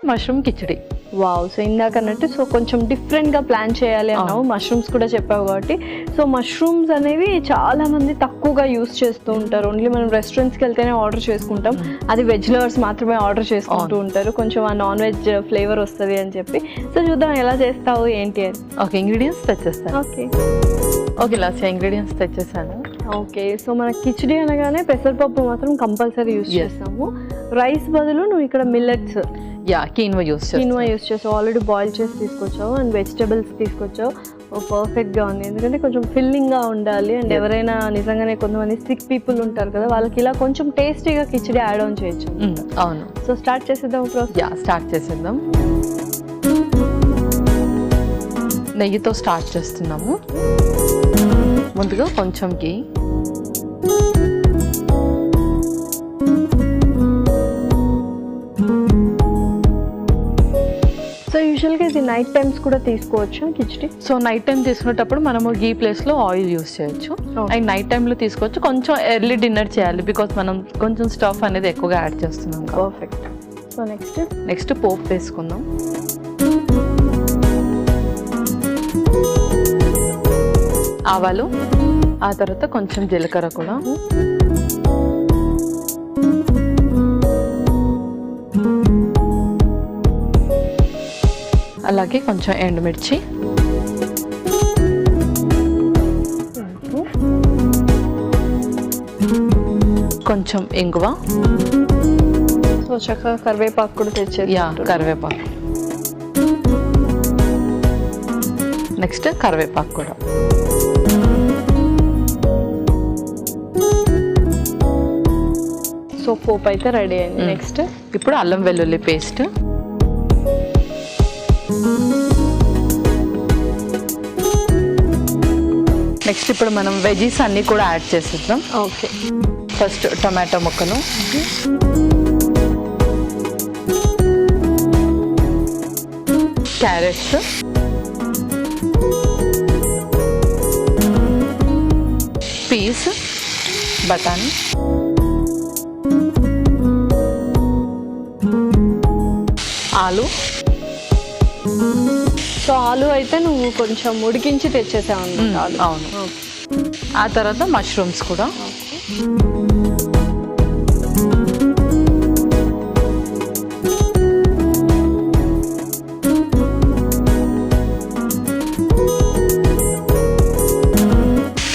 Mushroom khichdi. Wow. So ఇందాక అన్నట్టు so కొంచెం డిఫరెంట్గా ప్లాన్ చేయాలి అన్నావు, మష్రూమ్స్ కూడా చెప్పావు కాబట్టి. సో మష్రూమ్స్ అనేవి చాలా మంది తక్కువగా యూస్ చేస్తూ ఉంటారు. ఓన్లీ మనం రెస్టారెంట్స్కి వెళ్తేనే ఆర్డర్ చేసుకుంటాం, అది వెజ్ లవర్స్ మాత్రమే ఆర్డర్ చేసుకుంటూ ఉంటారు, కొంచెం ఆ నాన్ వెజ్ ఫ్లేవర్ వస్తుంది అని చెప్పి. సో చూద్దాం ఎలా చేస్తావు ఏంటి అని. ఓకే, ఇంగ్రీడియంట్స్ తెచ్చేస్తాను. ఓకే లాస్ట్ ఇంగ్రీడియంట్స్ తెచ్చేసాను. ఓకే, సో మన కిచిడి అనగానే పెసరపప్పు మాత్రం కంపల్సరీ యూస్ చేస్తాము. రైస్ బదులు నువ్వు ఇక్కడ మిల్లెట్స్, కీన్వా యూస్ చేసావు. ఆల్రెడీ బాయిల్ చేసి తీసుకొచ్చావు అండ్ వెజిటబుల్స్ తీసుకొచ్చావు. పర్ఫెక్ట్గా ఉంది, ఎందుకంటే కొంచెం ఫిల్లింగ్గా ఉండాలి. అండ్ ఎవరైనా నిజంగానే కొంతమంది సిక్ పీపుల్ ఉంటారు కదా, వాళ్ళకి ఇలా కొంచెం టేస్టీగా కిచిడి యాడ్ ఆన్ చేయొచ్చు. అవును. సో స్టార్ట్ చేసేద్దాం ప్రాసెస్. స్టార్ట్ చేసేద్దాం. నెయ్యితో స్టార్ట్ చేస్తున్నాము. ముందుగా కొంచెం గీ, సో యూజువల్గా ఇది నైట్ టైమ్స్ కూడా తీసుకోవచ్చు కిచిడి. సో నైట్ టైం తీసుకునేటప్పుడు మనము గీ ప్లేస్లో ఆయిల్ యూస్ చేయొచ్చు. అండ్ నైట్ టైంలో తీసుకోవచ్చు. కొంచెం ఎర్లీ డిన్నర్ చేయాలి, బికాస్ మనం కొంచెం స్టఫ్ అనేది ఎక్కువగా యాడ్ చేస్తున్నాం. పర్ఫెక్ట్. సో నెక్స్ట్ పోపు వేసుకుందాం. ఆవాలు, ఆ తర్వాత కొంచెం జీలకర్ర కూడా, అలాగే కొంచెం ఎండుమిర్చి, కొంచెం ఇంగువ, సో చక్కగా కరివేపాకు కూడా తెచ్చేది. కరివేపాకు. నెక్స్ట్ కరివేపాకు కూడా. సో పోపు అయితే రెడీ అయింది. నెక్స్ట్ ఇప్పుడు అల్లం వెల్లుల్లి పేస్ట్, నెక్స్ట్ ఇప్పుడు మనం వెజీస్ అన్నీ కూడా యాడ్ చేసేద్దాం. ఓకే, ఫస్ట్ టొమాటో ముక్కలు, క్యారెట్స్, పీస్, బఠానీ, ఆలు. సో ఆలు అయితే నువ్వు కొంచెం ఉడికించి తెచ్చేసావు అన్నమాట. అవును. ఆ తర్వాత మష్రూమ్స్ కూడా.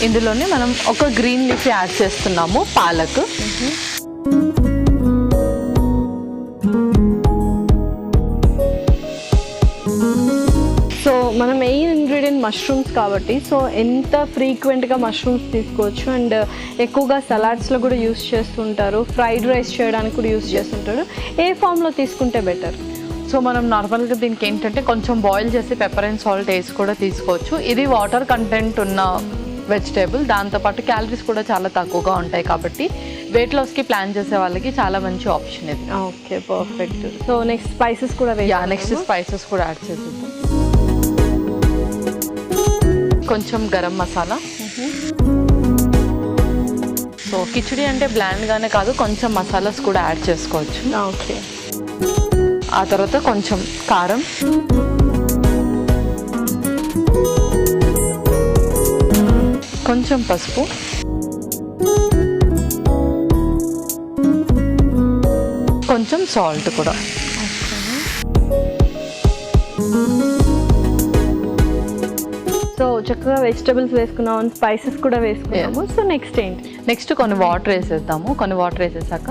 ఇందులోనే మనం ఒక గ్రీన్ లీఫ్ యాడ్ చేస్తున్నాము, పాలక్. సో మన మెయిన్ ఇంగ్రీడియంట్ మష్రూమ్స్ కాబట్టి, సో ఎంత ఫ్రీక్వెంట్గా మష్రూమ్స్ తీసుకోవచ్చు. అండ్ ఎక్కువగా సలాడ్స్లో కూడా యూస్ చేస్తుంటారు, ఫ్రైడ్ రైస్ చేయడానికి కూడా యూస్ చేస్తుంటారు. ఏ ఫామ్లో తీసుకుంటే బెటర్? సో మనం నార్మల్గా దీనికి ఏంటంటే కొంచెం బాయిల్ చేసి పెప్పర్ అండ్ సాల్ట్ వేసి కూడా తీసుకోవచ్చు. ఇది వాటర్ కంటెంట్ ఉన్న వెజిటేబుల్, దాంతోపాటు క్యాలరీస్ కూడా చాలా తక్కువగా ఉంటాయి కాబట్టి వెయిట్ లాస్కి ప్లాన్ చేసే వాళ్ళకి చాలా మంచి ఆప్షన్ ఇది. Okay, perfect. So next spices కూడా నెక్స్ట్ స్పైసెస్ కూడా యాడ్ చేసేద్దాం. కొంచెం గరం మసాలా. సో కిచిడి అంటే బ్లాండ్గానే కాదు, కొంచెం మసాలాస్ కూడా యాడ్ చేసుకోవచ్చు. ఓకే. ఆ తర్వాత కొంచెం కారం, కొంచెం పసుపు, కొంచెం సాల్ట్ కూడా. సో చక్కగా వెజిటబుల్స్ వేసుకున్నాము, స్పైసెస్ కూడా వేసుకున్నాము. సో నెక్స్ట్ ఏంటి? నెక్స్ట్ కొన్ని వాటర్ వేసేద్దాము. కొన్ని వాటర్ వేసేసాక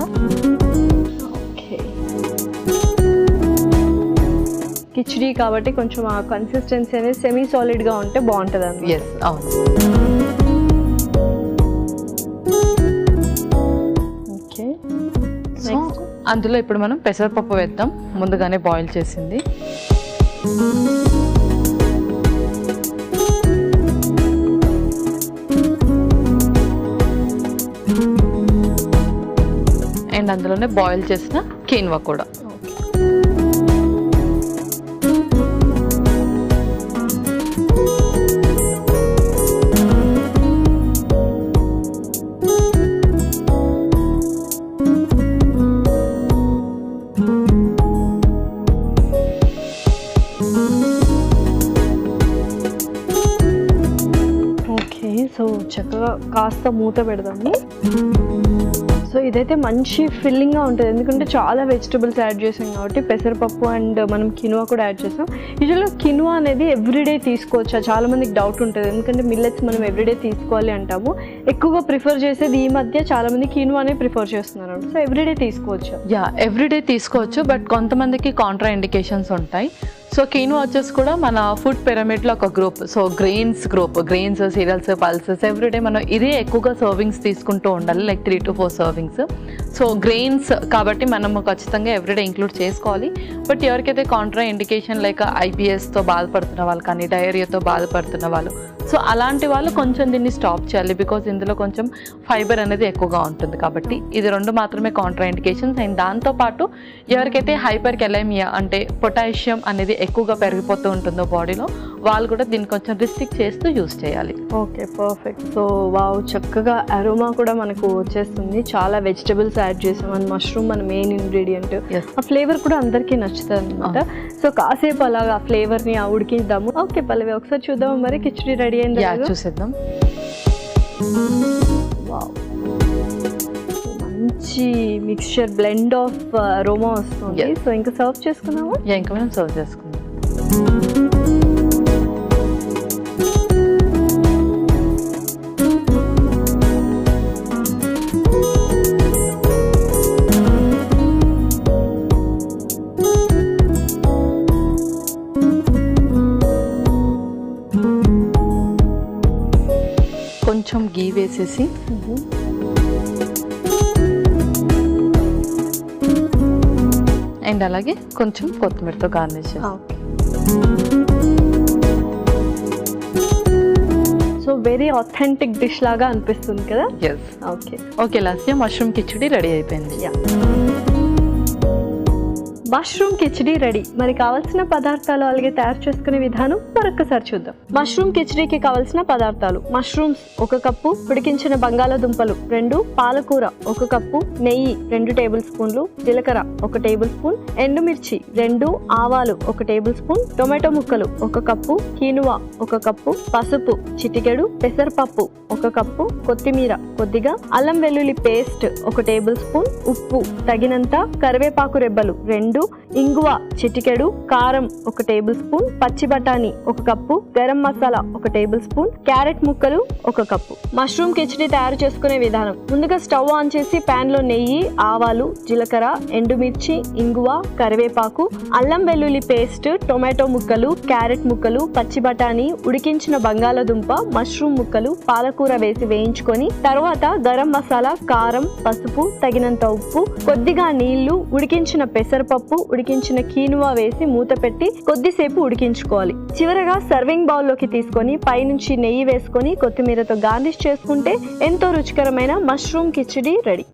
కిచిడి కాబట్టి కొంచెం ఆ కన్సిస్టెన్సీ అనేది సెమీ సాలిడ్గా ఉంటే బాగుంటుంది అండి. ఎస్, అవును. ఓకే, సో అందులో ఇప్పుడు మనం పెసరపప్పు వేద్దాం, ముందుగానే బాయిల్ చేసింది. అండ్ అందులోనే బాయిల్ చేసిన కీన్వా కూడా. కాస్త మూత పెడదాము. సో ఇదైతే మంచి ఫిల్లింగ్గా ఉంటుంది, ఎందుకంటే చాలా వెజిటబుల్స్ యాడ్ చేసాం కాబట్టి. పెసరపప్పు అండ్ మనం కినువా కూడా యాడ్ చేసాం. యూజువల్గా కినువా అనేది ఎవ్రీడే తీసుకోవచ్చా, చాలా మందికి డౌట్ ఉంటుంది, ఎందుకంటే మిల్లెట్స్ మనం ఎవ్రీడే తీసుకోవాలి అంటాము. ఎక్కువగా ప్రిఫర్ చేసేది ఈ మధ్య చాలా మంది కినువానే ప్రిఫర్ చేస్తున్నారు. సో ఎవ్రీడే తీసుకోవచ్చా? ఎవ్రీడే తీసుకోవచ్చు, బట్ కొంతమందికి కాంట్రా ఇండికేషన్స్ ఉంటాయి. సో కినువా వచ్చేసి కూడా మన ఫుడ్ పిరమిడ్లో ఒక group. So grains, serials, pulses everyday మనం ఇదే ఎక్కువగా సర్వింగ్స్ తీసుకుంటూ ఉండాలి, like 3 to 4 servings. So grains కాబట్టి మనము ఖచ్చితంగా ఎవ్రీడే ఇంక్లూడ్ చేసుకోవాలి. బట్ ఎవరికైతే కాంట్రా ఇండికేషన్ లైక్ IBSతో బాధపడుతున్న వాళ్ళు కానీ, డయేరియాతో బాధపడుతున్న వాళ్ళు, సో అలాంటి వాళ్ళు కొంచెం దీన్ని స్టాప్ చేయాలి, బికాజ్ ఇందులో కొంచెం ఫైబర్ అనేది ఎక్కువగా ఉంటుంది కాబట్టి. ఇది 2 మాత్రమే కాంట్రా ఇండికేషన్స్. అండ్ దాంతోపాటు ఎవరికైతే హైపర్ కెలెమియా అంటే పొటాషియం అనేది ఎక్కువగా పెరిగిపోతూ ఉంటుందో బాడీలో, వాళ్ళు కూడా దీన్ని కొంచెం రిస్ట్రిక్ట్ చేస్తూ యూస్ చేయాలి. Okay, perfect. సో వావ్, చక్కగా అరోమా కూడా మనకు వచ్చేస్తుంది. చాలా వెజిటబుల్స్ యాడ్ చేసాం అండ్ మష్రూమ్ మన మెయిన్ ఇంగ్రీడియంట్. ఆ ఫ్లేవర్ కూడా అందరికీ నచ్చుతుంది అనమాట. సో కాసేపు అలాగా ఫ్లేవర్ని ఉడికిద్దాము. ఓకే పల్లవి, ఒకసారి చూద్దాము మరి కిచిడి రెడీ అయింది. చూసేద్దాం. వావ్, మంచి మిక్స్చర్ బ్లెండ్ ఆఫ్ అరోమా వస్తుంది. సో ఇంకా సర్వ్ చేసుకున్నాము. ఇంకా మనం సర్వ్ చేసుకుందాం. కొంచెం గీ వేసేసి అండ్ అలాగే కొంచెం కొత్తిమీరతో గార్నిష్ చేస్తాం. సో వెరీ ఆథెంటిక్ డిష్ లాగా అనిపిస్తుంది కదా. Okay Lasya, mushroom khichdi ready అయిపోయింది. Mushroom khichdi ready. మరి కావాల్సిన పదార్థాలు అలాగే తయారు చేసుకునే విధానం మరొకసారి చూద్దాం. మష్రూమ్ కిచిడికి కావాల్సిన పదార్థాలు: మష్రూమ్స్ 1 కప్పు, ఉడికించిన బంగాళాదుంపలు 2, పాలకూర 1 కప్పు, నెయ్యి 2 టేబుల్ స్పూన్లు, జీలకర్ర 1 టేబుల్ స్పూన్, ఎండుమిర్చి 2, ఆవాలు 1 టేబుల్ స్పూన్, టొమాటో ముక్కలు 1 కప్పు, కీనువా 1 కప్పు, పసుపు చిటికెడు, పెసరపప్పు 1 కప్పు, కొత్తిమీర కొద్దిగా, అల్లం వెల్లుల్లి పేస్ట్ 1 టేబుల్ స్పూన్, ఉప్పు తగినంత, కరివేపాకు రెబ్బలు 2, ఇంగువ చిటికెడు, కారం 1 టేబుల్ స్పూన్, పచ్చి బఠానీ 1 cup, garam masala 1 table spoon, carrot ముక్కలు 1 కప్పు. మష్రూమ్ కిచిడి తయారు చేసుకునే విధానం: ముందుగా స్టవ్ ఆన్ చేసి ప్యాన్ లో నెయ్యి, ఆవాలు, జీలకర్ర, ఎండుమిర్చి, ఇంగువ, కరివేపాకు, అల్లం వెల్లుల్లి పేస్ట్, టొమాటో ముక్కలు, క్యారెట్ ముక్కలు, పచ్చి బఠానీ, ఉడికించిన బంగాళాదుంప, మష్రూమ్ ముక్కలు, పాలకూర వేసి వేయించుకొని తర్వాత గరం మసాలా, కారం, పసుపు తగినంత ఉప్పు, కొద్దిగా నీళ్లు, ఉడికించిన పెసరపప్పు, ఉడికించిన కీనువా వేసి మూత పెట్టి కొద్దిసేపు ఉడికించుకోవాలి. చివరగా సర్వింగ్ బౌల్ లోకి తీసుకొని పైనుంచి నెయ్యి వేసుకొని కొత్తిమీరతో గార్నిష్ చేసుకుంటే ఎంతో రుచికరమైన మష్రూమ్ కిచిడి రెడీ.